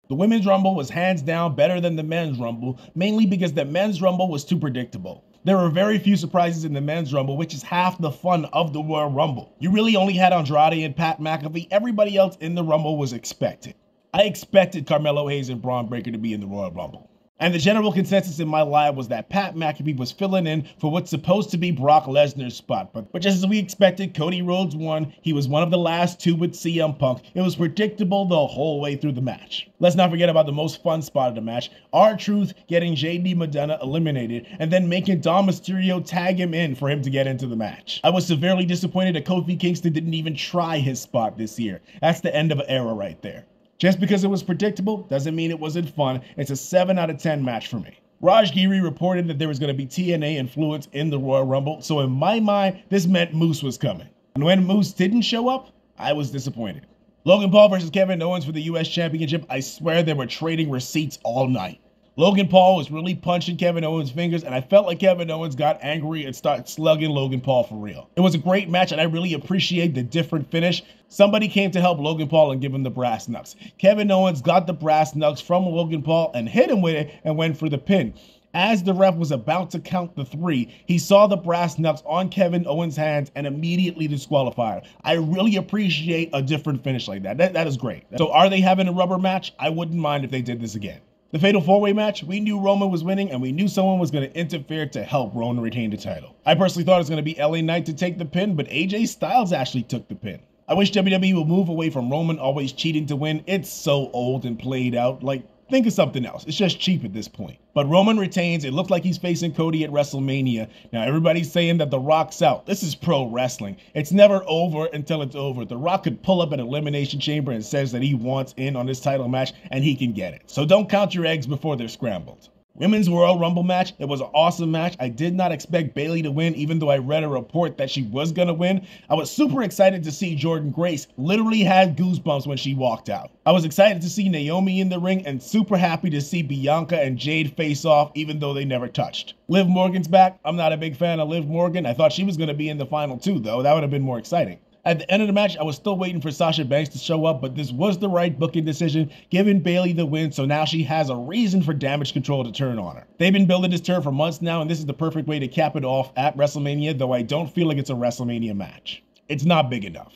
The Women's Rumble was hands down better than the Men's Rumble, mainly because the Men's Rumble was too predictable. There were very few surprises in the Men's Rumble, which is half the fun of the Royal Rumble. You really only had Andrade and Pat McAfee. Everybody else in the Rumble was expected. I expected Carmelo Hayes and Braun Breaker to be in the Royal Rumble. And the general consensus in my live was that Pat McAfee was filling in for what's supposed to be Brock Lesnar's spot. But just as we expected, Cody Rhodes won. He was one of the last two with CM Punk. It was predictable the whole way through the match. Let's not forget about the most fun spot of the match, R-Truth getting JD McDonagh eliminated and then making Dom Mysterio tag him in for him to get into the match. I was severely disappointed that Kofi Kingston didn't even try his spot this year. That's the end of an era right there. Just because it was predictable doesn't mean it wasn't fun. It's a 7 out of 10 match for me. Raj Giri reported that there was going to be TNA influence in the Royal Rumble, so in my mind, this meant Moose was coming. And when Moose didn't show up, I was disappointed. Logan Paul versus Kevin Owens for the US Championship, I swear they were trading receipts all night. Logan Paul was really punching Kevin Owens' fingers, and I felt like Kevin Owens got angry and started slugging Logan Paul for real. It was a great match, and I really appreciate the different finish. Somebody came to help Logan Paul and give him the brass knucks. Kevin Owens got the brass knucks from Logan Paul and hit him with it and went for the pin. As the ref was about to count the 3, he saw the brass knucks on Kevin Owens' hands and immediately disqualified. I really appreciate a different finish like that. That is great. So are they having a rubber match? I wouldn't mind if they did this again. The Fatal 4-Way match, we knew Roman was winning and we knew someone was going to interfere to help Roman retain the title. I personally thought it was going to be LA Knight to take the pin, but AJ Styles actually took the pin. I wish WWE would move away from Roman always cheating to win. It's so old and played out. Think of something else. It's just cheap at this point. But Roman retains. It looks like he's facing Cody at WrestleMania. Now, everybody's saying that The Rock's out. This is pro wrestling. It's never over until it's over. The Rock could pull up an Elimination Chamber and says that he wants in on this title match, and he can get it. So don't count your eggs before they're scrambled. Women's Royal Rumble match, it was an awesome match. I did not expect Bayley to win, even though I read a report that she was gonna win. I was super excited to see Jordynne Grace. Literally had goosebumps when she walked out. I was excited to see Naomi in the ring and super happy to see Bianca and Jade face off, even though they never touched. Liv Morgan's back. I'm not a big fan of Liv Morgan. I thought she was gonna be in the final 2 though. That would have been more exciting. At the end of the match, I was still waiting for Sasha Banks to show up, but this was the right booking decision, giving Bayley the win, so now she has a reason for Damage Control to turn on her. They've been building this turn for months now, and this is the perfect way to cap it off at WrestleMania, though I don't feel like it's a WrestleMania match. It's not big enough.